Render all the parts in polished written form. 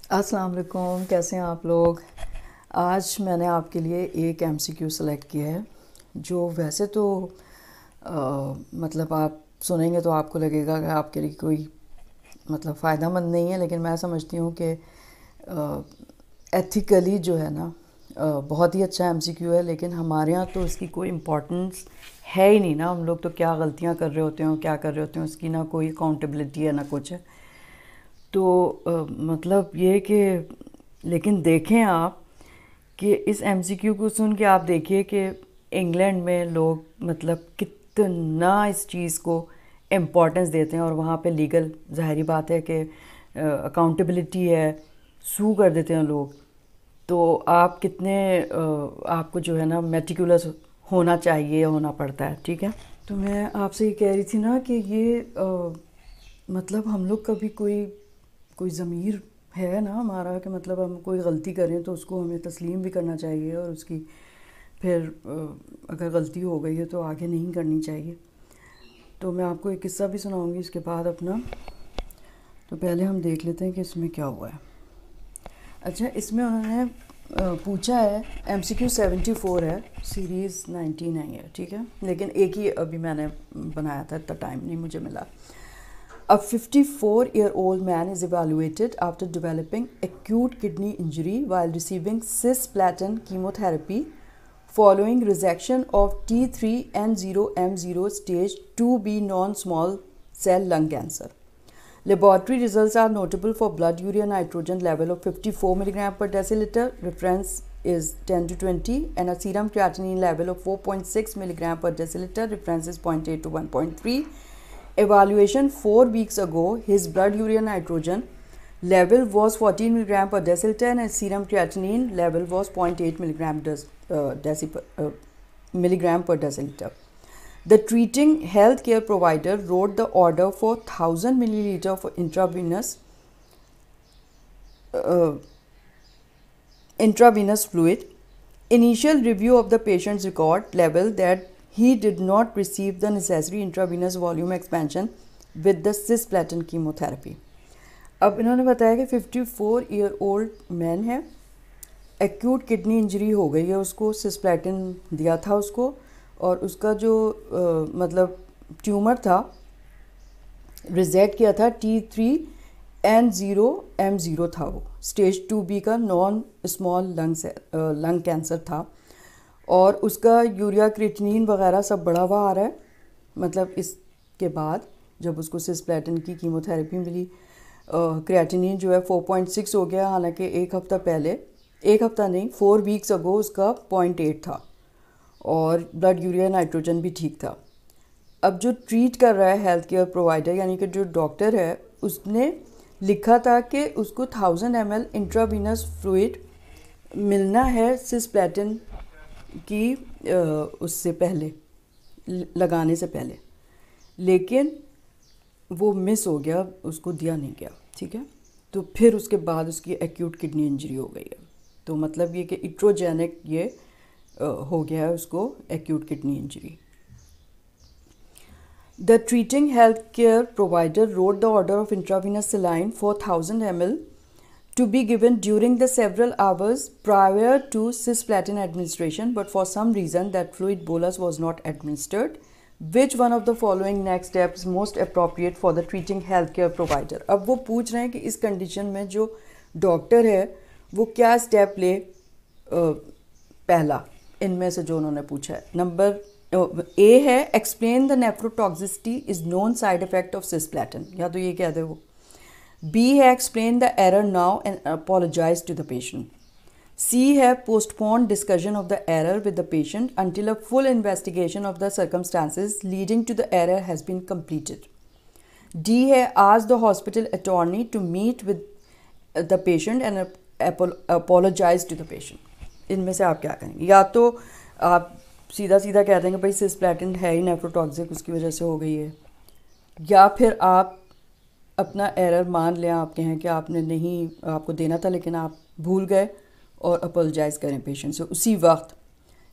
السلام علیکم، کیسے ہیں آپ لوگ؟ آج میں نے آپ کے لیے ایک ایم سی کیو سلیکٹ کیا ہے جو ویسے تو مطلب آپ سنیں گے تو آپ کو لگے گا کہ آپ کے لیے کوئی مطلب فائدہ مند نہیں ہے، لیکن میں سمجھتی ہوں کہ ایتھیکلی جو ہے نا بہت ہی اچھا ایم سی کیو ہے، لیکن ہمارے ہاں تو اس کی کوئی امپورٹنس ہے ہی نہیں نا. ہم لوگ تو کیا غلطیاں کر رہے ہوتے ہیں، کیا کر رہے ہوتے ہیں، اس کی نہ کوئی اکاؤنٹیبلٹی ہے نہ کچھ ہے. تو مطلب یہ کہ لیکن دیکھیں آپ کہ اس ایم سی کیو کو سن کے آپ دیکھیے کہ انگلینڈ میں لوگ مطلب کتنا اس چیز کو امپورٹنس دیتے ہیں، اور وہاں پہ لیگل ظاہری بات ہے کہ اکاؤنٹیبلٹی ہے، سو کر دیتے ہیں لوگ. تو آپ کتنے آپ کو جو ہے نا میٹیکولس ہونا چاہیے، ہونا پڑتا ہے. ٹھیک ہے، تو میں آپ سے یہ کہہ رہی تھی نا کہ یہ مطلب ہم لوگ کبھی کوئی ضمیر ہے نا ہمارا کہ مطلب ہم کوئی غلطی کریں تو اس کو ہمیں تسلیم بھی کرنا چاہیے، اور اس کی پھر اگر غلطی ہو گئی ہے تو آگے نہیں کرنی چاہیے. تو میں آپ کو ایک قصہ بھی سناؤں گی اس کے بعد اپنا. تو پہلے ہم دیکھ لیتے ہیں کہ اس میں کیا ہوا ہے. اچھا، اس میں انہوں نے پوچھا ہے، ایم سی کیو 74 ہے، سیریز 19 ہے یہ. ٹھیک ہے، لیکن ایک ہی ابھی میں نے بنایا تھا، اتنا ٹائم نہیں مجھے ملا. A 54-year-old man is evaluated after developing acute kidney injury while receiving cisplatin chemotherapy following resection of T3N0M0 stage 2B non-small cell lung cancer. Laboratory results are notable for blood urea nitrogen level of 54 mg per deciliter, reference is 10 to 20, and a serum creatinine level of 4.6 mg per deciliter, reference is 0.8 to 1.3. Evaluation 4 weeks ago, his blood urea nitrogen level was 14 mg per deciliter and his serum creatinine level was 0.8 milligram per deciliter. The treating healthcare provider wrote the order for 1000 milliliter of intravenous fluid. Initial review of the patient's record level that he did not receive the necessary intravenous volume expansion with the cisplatin chemotherapy. اب انہوں نے بتایا کہ 54 year old man ہے، acute kidney injury ہو گئی ہے اس کو، سسپلیٹن دیا تھا اس کو، اور اس کا جو مطلب ٹیومر تھا ریزیکٹ کیا تھا T3N0M0 تھا، وہ اسٹیج 2B کا نان اسمال لنگ کینسر تھا، اور اس کا یوریا کریٹنین وغیرہ سب بڑھا ہوا آ رہا ہے. مطلب اس کے بعد جب اس کو سسپلیٹن کی کیموتھراپی ملی، کریٹنین جو ہے 4.6 ہو گیا، حالانکہ ایک ہفتہ نہیں 4 ویکس اگو اس کا 0.8 تھا، اور بلڈ یوریا نائٹروجن بھی ٹھیک تھا. اب جو ٹریٹ کر رہا ہے ہیلتھ کیئر پرووائڈر، یعنی کہ جو ڈاکٹر ہے، اس نے لکھا تھا کہ اس کو 1000 ml انٹراوینس فلوئڈ ملنا ہے سسپلیٹن کی اس سے پہلے، لگانے سے پہلے، لیکن وہ مس ہو گیا، اس کو دیا نہیں گیا. ٹھیک ہے، تو پھر اس کے بعد اس کی ایکیوٹ کڈنی انجری ہو گئی ہے. تو مطلب یہ کہ ایٹروجینک یہ ہو گیا ہے اس کو acute kidney injury. The treating healthcare provider wrote the order of intravenous saline for 1000 ml to be given during the several hours prior to cisplatin administration, but for some reason that fluid bolus was not administered. Which one of the following next steps most appropriate for the treating healthcare provider? اب وہ پوچھ رہے ہیں کہ اس condition میں جو doctor ہے وہ کیا اسٹیپ لے. پہلا ان میں سے جو انہوں نے پوچھا ہے، نمبر اے ہے explain the nephrotoxicity is known side effect of cisplatin, یا تو یہ کہہ دے وہ. بی ہے explain the error now and apologise to the patient. C ہے postpone discussion of the error with the patient until a full investigation of the circumstances leading to the error has been completed. D ہے ask the hospital attorney to meet with the patient and apologise to the patient. ان میں سے آپ کیا کریں گے؟ یا تو آپ سیدھا کہہ دیں گے بھائی سسپلیٹن ہے ہی نیفروٹاکسک، اس کی وجہ سے ہو گئی ہے، یا پھر آپ اپنا ایرر مان لیں، آپ کہیں کہ آپ نے نہیں، آپ کو دینا تھا لیکن آپ بھول گئے، اور اپولوجائز کریں پیشنٹ سے اسی وقت.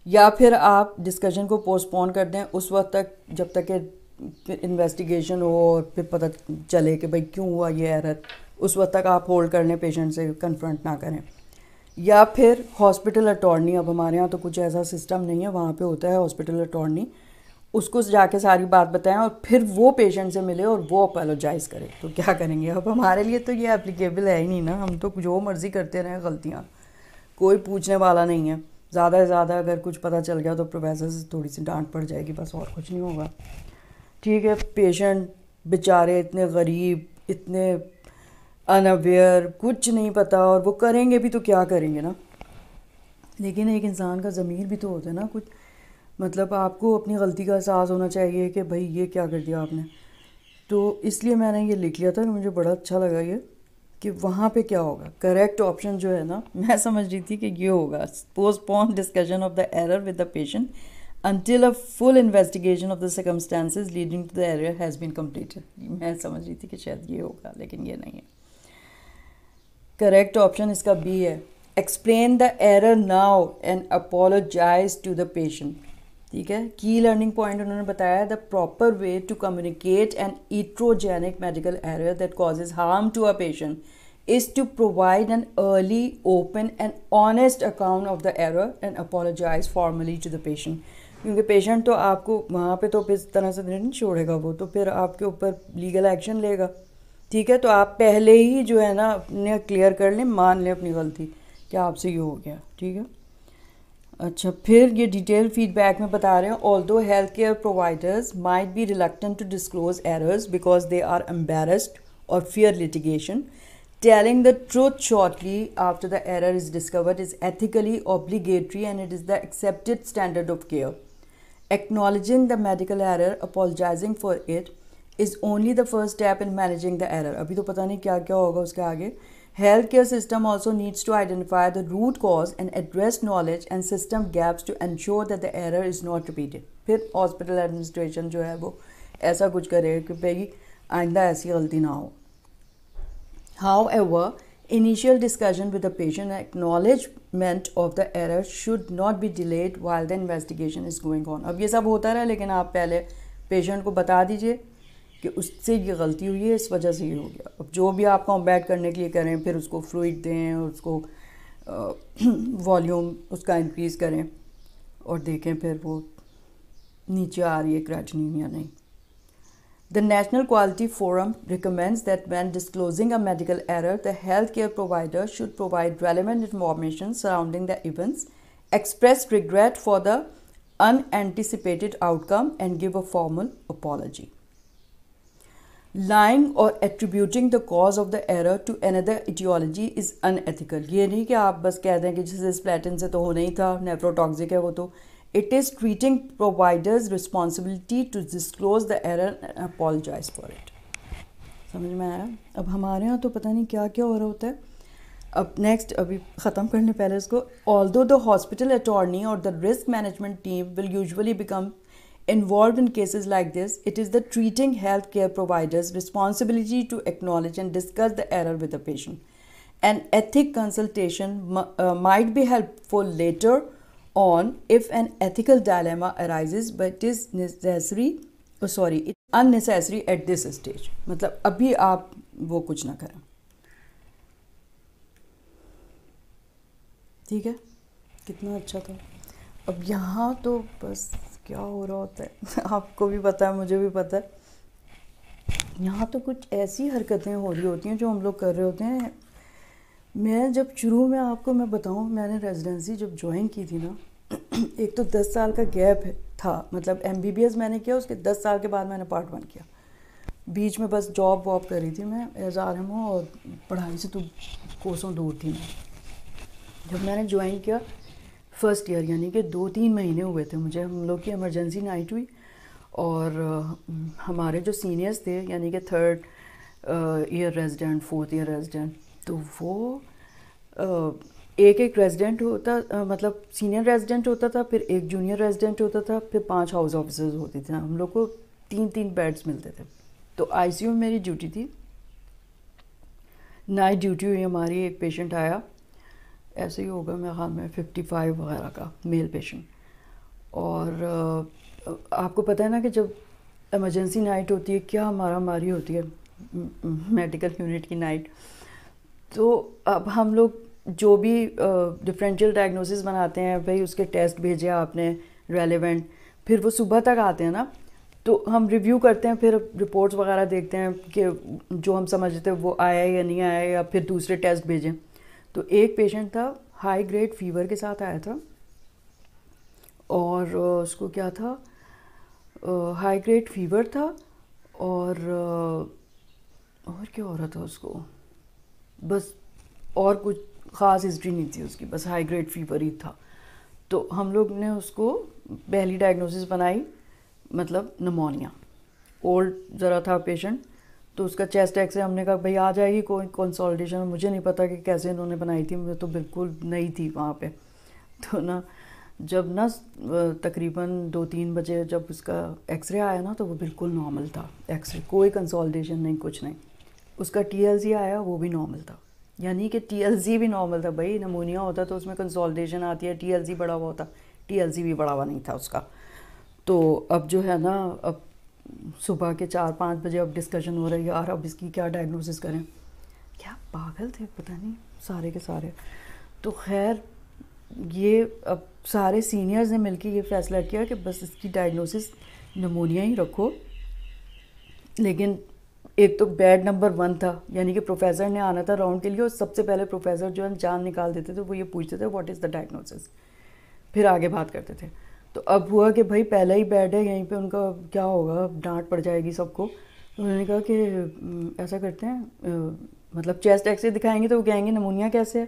یا پھر آپ ڈسکشن کو پوسٹ پون کر دیں اس وقت تک جب تک کہ انویسٹیگیشن ہو اور پھر پتہ چلے کہ بھائی کیوں ہوا یہ ایرر، اس وقت تک آپ ہولڈ کر لیں, پیشنٹ سے کنفرنٹ نہ کریں. یا پھر ہاسپٹل اٹارنی, اب ہمارے یہاں تو کچھ ایسا سسٹم نہیں ہے, وہاں پہ ہوتا ہے ہاسپٹل اٹارنی, اس کو جا کے ساری بات بتائیں اور پھر وہ پیشنٹ سے ملے اور وہ اپالوجائز کرے. تو کیا کریں گے, اب ہمارے لیے تو یہ اپلیکیبل ہے ہی نہیں نا, ہم تو جو مرضی کرتے رہیں غلطیاں, کوئی پوچھنے والا نہیں ہے. زیادہ سے زیادہ اگر کچھ پتہ چل گیا تو پروفیسر سے تھوڑی سی ڈانٹ پڑ جائے گی, بس اور کچھ نہیں ہوگا. ٹھیک ہے, پیشنٹ بیچارے اتنے غریب, اتنے انویئر, کچھ نہیں پتہ, اور وہ کریں گے بھی تو کیا کریں گے نا. لیکن ایک انسان کا ضمیر بھی تو ہوتا ہے نا کچھ, مطلب آپ کو اپنی غلطی کا احساس ہونا چاہیے کہ بھائی یہ کیا کر دیا آپ نے. تو اس لیے میں نے یہ لکھ لیا تھا کہ مجھے بڑا اچھا لگا یہ کہ وہاں پہ کیا ہوگا. کریکٹ آپشن جو ہے نا, میں سمجھ رہی تھی کہ یہ ہوگا, postpone discussion of the error with the patient until a full investigation of the circumstances leading to the error has been completed. میں سمجھ رہی تھی کہ شاید یہ ہوگا, لیکن یہ نہیں ہے. کریکٹ آپشن اس کا بی ہے, explain the error now and apologise to the patient. ٹھیک ہے, کی لرننگ پوائنٹ انہوں نے بتایا, the proper way to communicate an iatrogenic medical error that causes harm to a patient is to provide an early, open and honest account of the error and apologize formally to the patient. کیونکہ patient تو آپ کو وہاں پہ تو اس طرح سے نہیں چھوڑے گا, وہ تو پھر آپ کے اوپر لیگل ایکشن لے گا. ٹھیک ہے, تو آپ پہلے ہی جو ہے نا اپنے کلیئر کر لیں, مان لیں اپنی غلطی کہ آپ سے یہ ہو گیا. ٹھیک ہے, اچھا پھر یہ ڈیٹیل فیڈ بیک میں بتا رہے ہیں, although healthcare providers might be reluctant to disclose errors because they are embarrassed or fear litigation, telling the truth shortly after the error is discovered is ethically obligatory and it is the accepted standard of care. Acknowledging the medical error, apologizing for it, is only the first step in managing the error. ابھی تو پتہ نہیں کیا کیا ہوگا اس کے آگے. Health care system also needs to identify the root cause and address knowledge and system gaps to ensure that the error is not repeated. پھر ہاسپٹل ایڈمنسٹریشن جو ہے وہ ایسا کچھ کرے کہ بھائی آئندہ ایسی غلطی نہ ہو. However, initial discussion with the patient and acknowledgement of the error should not be delayed while the investigation is going on. اب یہ سب ہوتا رہا, لیکن آپ پہلے پیشنٹ کو بتا دیجئے کہ اس سے یہ غلطی ہوئی ہے, اس وجہ سے یہ ہو گیا. اب جو بھی آپ کمبیٹ کرنے کے لیے کریں, پھر اس کو فلوئڈ دیں, اور اس کو والیوم اس کا انکریز کریں, اور دیکھیں پھر وہ نیچے آ رہی ہے کریٹنین یا نہیں. The National Quality Forum recommends that when disclosing a medical error, the healthcare provider should provide relevant information surrounding the events, express regret for the unanticipated outcome, and give a formal apology. Lying or attributing the cause of the error to another etiology is unethical. یہ نہیں کہ آپ بس کہہ دیں کہ جسے سپلیٹن سے تو ہونا ہی تھا, نیفروٹاکسک ہے وہ تو. It is treating providers' responsibility to disclose the error and apologize for it. سمجھ میں آیا؟ اب ہمارے یہاں تو پتہ نہیں کیا کیا ہو رہا ہوتا ہے. اب نیکسٹ, ابھی ختم کرنے پہلے اس کو, although the hospital attorney or the risk management team will usually become involved in cases like this, it is the treating healthcare provider's responsibility to acknowledge and discuss the error with the patient. An ethic consultation might be helpful later on if an ethical dilemma arises, but it is unnecessary at this stage. مطلب ابھی آپ وہ کچھ نہ کریں. ٹھیک ہے, کتنا اچھا تھا. اب یہاں تو بس کیا ہو رہا ہوتا ہے, آپ کو بھی پتہ ہے, مجھے بھی پتہ ہے, یہاں تو کچھ ایسی حرکتیں ہو رہی ہوتی ہیں جو ہم لوگ کر رہے ہوتے ہیں. میں جب شروع میں آپ کو میں بتاؤں, میں نے ریزیڈنسی جب جوائن کی تھی نا, ایک تو 10 سال کا گیپ تھا, مطلب MBBS میں نے کیا, اس کے 10 سال کے بعد میں نے پارٹ 1 کیا. بیچ میں بس جاب واب کر رہی تھی میں ایز RMO, اور پڑھائی سے تو کوسوں دور تھی میں. جب میں نے جوائن کیا فرسٹ ایئر, یعنی کہ 2-3 مہینے ہوئے تھے مجھے, ہم لوگ کی ایمرجنسی نائٹ ہوئی, اور ہمارے جو سینئرس تھے, یعنی کہ 3rd year resident, 4th year resident, تو وہ ایک ریزیڈنٹ ہوتا, مطلب سینئر ریزیڈنٹ ہوتا تھا, پھر ایک جونیئر ریزیڈنٹ ہوتا تھا, پھر 5 ہاؤس آفیسرز ہوتے تھے. ہم لوگ کو 3 بیڈس ملتے تھے. تو ICU میں میری ڈیوٹی تھی, نائٹ ڈیوٹی ہوئی ہماری. ایک پیشنٹ آیا, ایسے ہی ہوگا میرے خیال میں 55 وغیرہ کا میل پیشنٹ. اور آپ کو پتہ ہے نا کہ جب ایمرجنسی نائٹ ہوتی ہے کیا مارا ماری ہوتی ہے, میڈیکل یونٹ کی نائٹ. تو اب ہم لوگ جو بھی ڈفرینشیل ڈائگنوسس بناتے ہیں بھائی اس کے ٹیسٹ بھیجے آپ نے ریلیونٹ, پھر وہ صبح تک آتے ہیں نا, تو ہم ریویو کرتے ہیں, پھر رپورٹس وغیرہ دیکھتے ہیں کہ جو ہم سمجھتے ہیں وہ آیا یا نہیں آیا, یا پھر دوسرے ٹیسٹ بھیجیں. تو ایک پیشنٹ تھا ہائی گریڈ فیور کے ساتھ آیا تھا, اور اس کو کیا تھا, ہائی گریڈ فیور تھا, اور کیا ہو رہا تھا اس کو, بس اور کچھ خاص ہسٹری نہیں تھی اس کی, بس ہائی گریڈ فیور ہی تھا. تو ہم لوگ نے اس کو پہلی ڈائگنوسس بنائی, مطلب نمونیا. اولڈ ذرا تھا پیشنٹ, تو اس کا چیسٹ ایکس رے ہم نے کہا بھائی آ جائے گی کوئی کنسلٹیشن. مجھے نہیں پتا کہ کیسے انہوں نے بنائی تھی, میں تو بالکل نئی تھی وہاں پہ. تو نا جب نا تقریباً 2-3 بجے جب اس کا ایکس رے آیا نا, تو وہ بالکل نارمل تھا ایکس رے, کوئی کنسلٹیشن نہیں, کچھ نہیں. اس کا ٹی ایل سی آیا, وہ بھی نارمل تھا. یعنی کہ ٹی ایل سی بھی نارمل تھا. بھائی نمونیا ہوتا تو اس میں کنسلٹیشن آتی ہے, ٹی ایل سی بڑا ہوا ہوتا, ٹی ایل سی بھی بڑا ہوا نہیں تھا اس کا. تو اب جو ہے نا, اب صبح کے 4-5 بجے اب ڈسکشن ہو رہا ہے, یار اب اس کی کیا ڈائگنوسس کریں. کیا پاگل تھے پتہ نہیں سارے کے سارے. تو خیر یہ اب سارے سینئرز نے مل کے یہ فیصلہ کیا کہ بس اس کی ڈائگنوسس نمونیا ہی رکھو. لیکن ایک تو بیڈ نمبر 1 تھا, یعنی کہ پروفیسر نے آنا تھا راؤنڈ کے لیے, اور سب سے پہلے پروفیسر جو ہے جان نکال دیتے تھے, وہ یہ پوچھتے تھے واٹ از دا ڈائگنوسس, پھر آگے بات کرتے تھے. تو اب ہوا کہ بھائی پہلا ہی بیڈ ہے, یہیں پہ ان کا کیا ہوگا, ڈانٹ پڑ جائے گی سب کو. انہوں نے کہا کہ ایسا کرتے ہیں, مطلب چیسٹ ایکس رے دکھائیں گے تو وہ کہیں گے نمونیا کیسے ہے,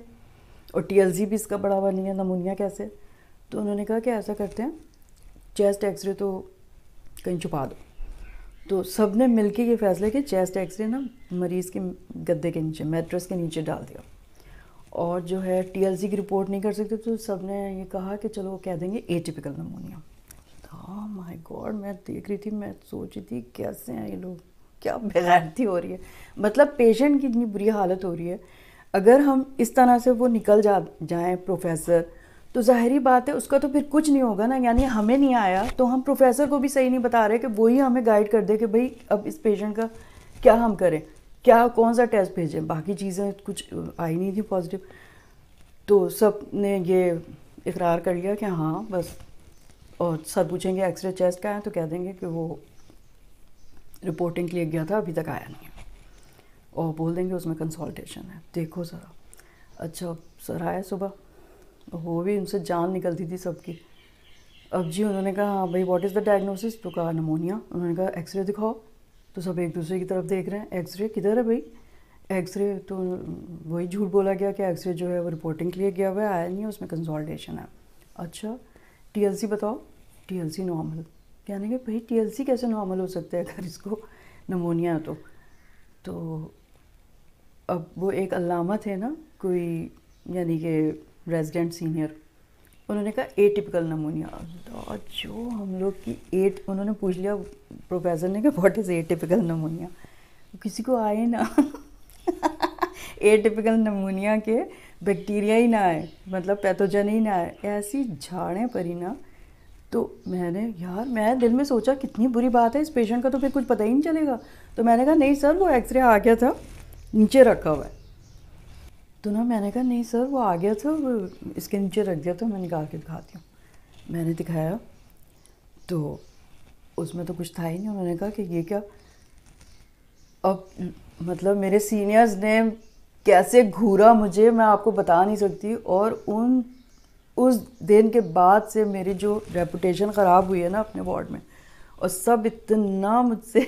اور ٹی ایل سی بھی اس کا بڑا ہوا نہیں ہے, نمونیا کیسے. تو انہوں نے کہا کہ ایسا کرتے ہیں چیسٹ ایکس رے تو کہیں چھپا دو. تو سب نے مل کے یہ فیصلہ کہ چیسٹ ایکس رے نا مریض کے گدے کے نیچے, میٹرس کے نیچے ڈال دیا. اور جو ہے ٹی ایل سی کی رپورٹ نہیں کر سکتے, تو سب نے یہ کہا کہ چلو کہہ دیں گے اے ٹیپیکل نمونیا. ہاں مائی گاڈ, میں دیکھ رہی تھی, میں سوچ رہی تھی کیسے ہیں یہ لوگ, کیا بےغیرتی ہو رہی ہے. مطلب پیشنٹ کی اتنی بری حالت ہو رہی ہے, اگر ہم اس طرح سے وہ نکل جائیں پروفیسر, تو ظاہری بات ہے اس کا تو پھر کچھ نہیں ہوگا نا. یعنی ہمیں نہیں آیا تو ہم پروفیسر کو بھی صحیح نہیں بتا رہے کہ وہی ہمیں گائیڈ کر دے کہ بھئی اب اس پیشنٹ کا کیا ہم کریں, کیا کون سا ٹیسٹ بھیجیں. باقی چیزیں کچھ آئی نہیں تھی پازیٹیو. تو سب نے یہ اقرار کر لیا کہ ہاں بس, اور سر پوچھیں گے ایکس رے چیسٹ کا ہے تو کہہ دیں گے کہ وہ رپورٹنگ کے لیے گیا تھا, ابھی تک آیا نہیں ہے, اور بول دیں گے اس میں کنسلٹیشن ہے. دیکھو ذرا. اچھا سر آئے صبح, وہ بھی ان سے جان نکلتی تھی سب کی. اب جی انہوں نے کہا ہاں بھائی واٹ از دا ڈائگنوسس, تو کہا نمونیا. انہوں نے کہا ایکس رے دکھاؤ. تو سب ایک دوسرے کی طرف دیکھ رہے ہیں, ایکس رے کدھر ہے بھائی, ایکس رے. تو وہی جھوٹ بولا گیا کہ ایکس رے جو ہے وہ رپورٹنگ کے لیے گیا ہوا ہے, آیا نہیں ہے, اس میں کنسلٹیشن ہے. اچھا ٹی ایل سی بتاؤ. T L C normal. یعنی کہ بھائی ٹی ایل سی کیسے نارمل ہو سکتا ہے اگر اس کو نمونیا ہے تو اب وہ ایک علامہ تھے نا کوئی, یعنی کہ ریزیڈنٹ سینئر, انہوں نے کہا اے ٹیپیکل نمونیا. جو ہم لوگ کی انہوں نے پوچھ لیا پروفیسر نے کہ what is a typical pneumonia. کسی کو آئے نا اے ٹیپیکل نمونیا کے بیکٹیریا ہی نہ آئے, مطلب پیتھوجن ہی نہ آئے, ایسی جھاڑیں پڑی نا. تو میں دل میں سوچا کتنی بری بات ہے, اس پیشنٹ کا تو پھر کچھ پتہ ہی نہیں چلے گا. تو میں نے کہا نہیں سر وہ ایکس رے آ گیا تھا, نیچے رکھا ہوا ہے. تو نا میں نے کہا نہیں سر وہ آ گیا تھا, وہ اس کے نیچے رکھ دیا تھا, میں نکال کے دکھاتی ہوں. میں نے دکھایا تو اس میں تو کچھ تھا ہی نہیں. انہوں نے کہا کہ یہ کیا. اب مطلب میرے سینئرز نے کیسے گھورا مجھے میں آپ کو بتا نہیں سکتی. اور اس دن کے بعد سے میری جو ریپوٹیشن خراب ہوئی ہے نا اپنے وارڈ میں, اور سب اتنا مجھ سے,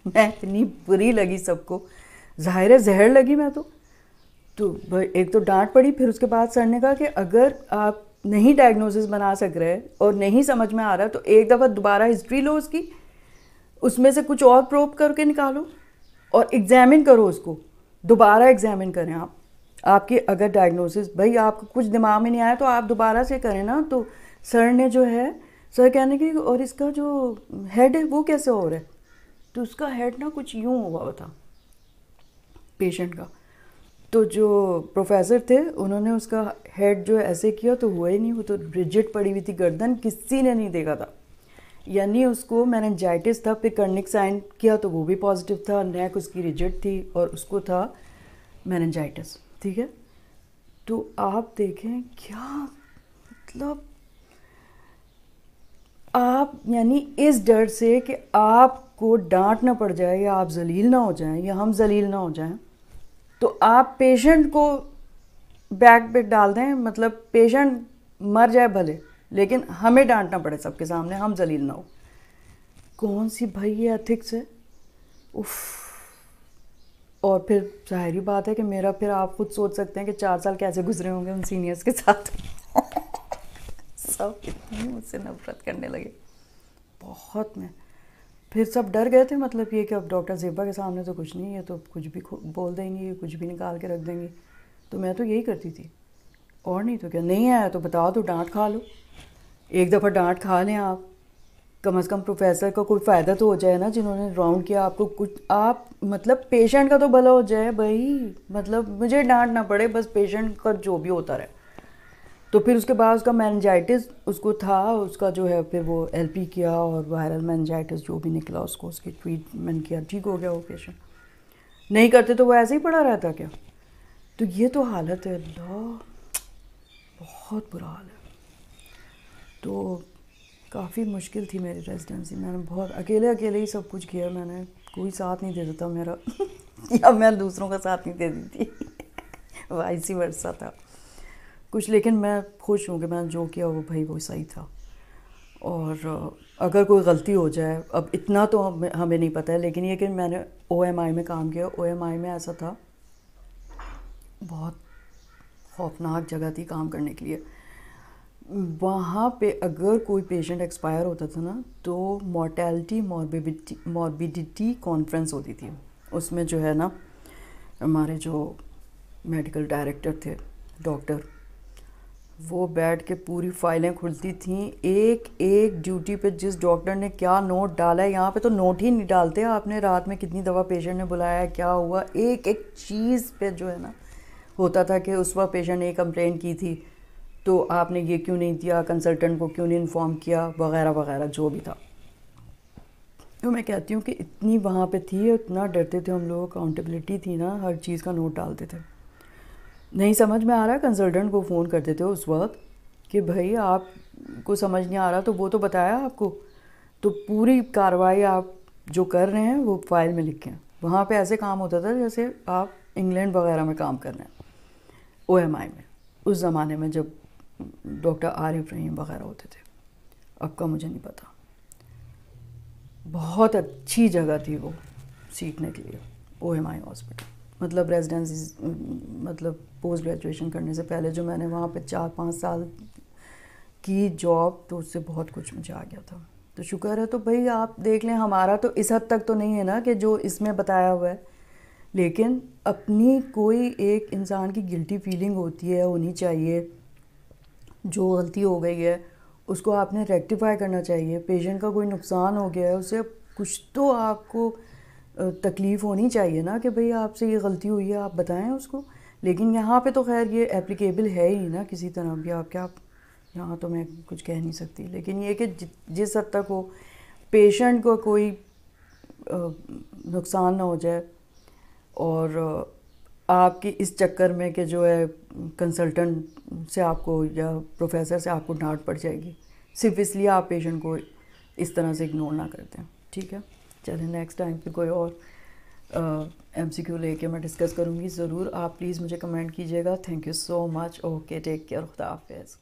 میں اتنی بری لگی سب کو, ظاہر ہے زہر لگی میں تو ایک تو ڈانٹ پڑی. پھر اس کے بعد سر نے کہا کہ اگر آپ نہیں ڈائگنوسس بنا سک رہے اور نہیں سمجھ میں آ رہا تو ایک دفعہ دوبارہ ہسٹری لو اس کی, اس میں سے کچھ اور پروب کر کے نکالو اور ایگزامن کرو اس کو, دوبارہ ایگزامن کریں آپ کی اگر ڈائگنوسس بھائی آپ کو کچھ دماغ میں نہیں آیا تو آپ دوبارہ سے کریں نا. تو سر نے جو ہے سر کہنے کی اور اس کا جو ہیڈ ہے وہ کیسے ہو رہا ہے. تو اس کا ہیڈ نا کچھ یوں ہوا تھا پیشنٹ کا. تو جو پروفیسر تھے انہوں نے اس کا ہیڈ جو ایسے کیا تو ہوا ہی نہیں, وہ تو ریجٹ پڑی ہوئی تھی گردن, کسی نے نہیں دیکھا تھا. یعنی اس کو میننجائٹس تھا، پھر کرنک سائن کیا تو وہ بھی پازیٹیو تھا، نیک اس کی ریجڈ تھی اور اس کو تھا میننجائٹس. ٹھیک ہے، تو آپ دیکھیں کیا مطلب، آپ یعنی اس ڈر سے کہ آپ کو ڈانٹ نہ پڑ جائے یا آپ ذلیل نہ ہو جائیں یا ہم ذلیل نہ ہو جائیں، تو آپ پیشنٹ کو بیک پہ ڈال دیں. مطلب پیشنٹ مر جائے بھلے، لیکن ہمیں ڈانٹنا پڑے سب کے سامنے، ہم ذلیل نہ ہو. کون سی بھائی یہ ایتھکس ہے؟ اف. اور پھر ظاہری بات ہے کہ میرا، پھر آپ خود سوچ سکتے ہیں کہ 4 سال کیسے گزرے ہوں گے ان سینئرز کے ساتھ. سب اتنی مجھ سے نفرت کرنے لگے بہت. میں پھر سب ڈر گئے تھے، مطلب یہ کہ اب ڈاکٹر زیبا کے سامنے تو کچھ نہیں ہے، تو کچھ بھی بول دیں گی، کچھ بھی نکال کے رکھ دیں گی. تو میں تو یہی کرتی تھی، اور نہیں تو کیا. نہیں آیا تو بتاؤ، تو ڈانٹ کھا لو. ایک دفعہ ڈانٹ کھا لیں آپ، کم از کم پروفیسر کا کوئی فائدہ تو ہو جائے نا، جنہوں نے راؤنڈ کیا آپ کو. کچھ آپ مطلب پیشنٹ کا تو بھلا ہو جائے بھائی، مطلب مجھے ڈانٹ نہ پڑے، بس پیشنٹ کا جو بھی ہوتا رہے. تو پھر اس کے بعد اس کا میننجائٹس اس کو تھا، اس کا جو ہے پھر وہ ایل پی کیا اور وائرل میننجائٹس جو بھی نکلا اس کو، اس کی ٹریٹمنٹ کیا، ٹھیک ہو گیا وہ پیشنٹ. نہیں کرتے تو وہ ایسے ہی پڑا رہتا کیا؟ تو یہ تو حالت ہے. اللہ بہت برا حال ہے. تو کافی مشکل تھی میری ریزیڈنسی. میں نے بہت اکیلے ہی سب کچھ کیا. میں نے کوئی ساتھ نہیں دیتا تھا میرا یا میں دوسروں کا ساتھ نہیں دیتی تھی، وائس ورثہ تھا کچھ. لیکن میں خوش ہوں کہ میں نے جو کیا وہ بھائی وہ صحیح تھا. اور اگر کوئی غلطی ہو جائے، اب اتنا تو ہمیں نہیں پتہ ہے، لیکن یہ کہ میں نے او ایم آئی میں کام کیا. او ایم آئی میں ایسا تھا، بہت خوفناک جگہ تھی کام کرنے کے لیے. وہاں پہ اگر کوئی پیشنٹ ایکسپائر ہوتا تھا نا، تو مورٹیلٹی موربیڈیٹی کانفرنس ہوتی تھی. اس میں جو ہے نا، ہمارے جو میڈیکل ڈائریکٹر تھے ڈاکٹر، وہ بیٹھ کے پوری فائلیں کھلتی تھیں، ایک ایک ڈیوٹی پہ جس ڈاکٹر نے کیا نوٹ ڈالا ہے. یہاں پہ تو نوٹ ہی نہیں ڈالتے، آپ نے رات میں کتنی دفعہ پیشنٹ نے بلایا ہے، کیا ہوا، ایک ایک چیز پہ جو ہے نا ہوتا تھا کہ اس وقت پیشنٹ نے کمپلین کی تھی تو آپ نے یہ کیوں نہیں دیا، کنسلٹنٹ کو کیوں نہیں انفارم کیا، وغیرہ وغیرہ جو بھی تھا. تو میں کہتی ہوں کہ اتنی وہاں پہ تھی، اتنا ڈرتے تھے ہم لوگ، اکاؤنٹیبلٹی تھی نا، ہر چیز کا نوٹ ڈالتے تھے. نہیں سمجھ میں آ رہا ہے، کنسلٹنٹ کو فون کرتے تھے اس وقت کہ بھائی آپ کو سمجھ نہیں آ رہا تو وہ تو بتایا آپ کو، تو پوری کارروائی آپ جو کر رہے ہیں وہ فائل میں لکھیں. وہاں پہ ایسے کام ہوتا تھا جیسے آپ انگلینڈ وغیرہ میں کام کر رہے ہیں. او ایم آئی میں اس زمانے میں جب ڈاکٹر عارف رحیم وغیرہ ہوتے تھے، اب کا مجھے نہیں پتا. بہت اچھی جگہ تھی وہ سیکھنے کے لیے، او ایم آئی ہاسپٹل. مطلب ریزیڈنسی، مطلب پوسٹ گریجویشن کرنے سے پہلے جو میں نے وہاں پہ 4-5 سال کی جاب، تو اس سے بہت کچھ مجھے آ گیا تھا. تو شکر ہے. تو بھائی آپ دیکھ لیں، ہمارا تو اس حد تک تو نہیں ہے نا کہ جو اس میں بتایا ہوا ہے، لیکن اپنی کوئی ایک انسان کی گلٹی فیلنگ ہوتی ہے، ہونی چاہیے. جو غلطی ہو گئی ہے اس کو آپ نے ریکٹیفائی کرنا چاہیے. پیشنٹ کا کوئی نقصان ہو گیا ہے، اسے کچھ تو آپ کو تکلیف ہونی چاہیے نا کہ بھئی آپ سے یہ غلطی ہوئی ہے، آپ بتائیں اس کو. لیکن یہاں پہ تو خیر یہ اپلیکیبل ہے ہی نا کسی طرح بھی. آپ کیا، یہاں تو میں کچھ کہہ نہیں سکتی. لیکن یہ کہ جس حد تک ہو پیشنٹ کو کوئی نقصان نہ ہو جائے، اور آپ کی اس چکر میں کہ جو ہے کنسلٹنٹ سے آپ کو یا پروفیسر سے آپ کو ڈانٹ پڑ جائے گی، صرف اس لیے آپ پیشنٹ کو اس طرح سے اگنور نہ کرتے ہیں. ٹھیک ہے، چلیں نیکسٹ ٹائم پہ کوئی اور ایم سی کیو لے کے میں ڈسکس کروں گی ضرور. آپ پلیز مجھے کمنٹ کیجیے گا. Thank you so much. Okay, take care. خدا حافظ.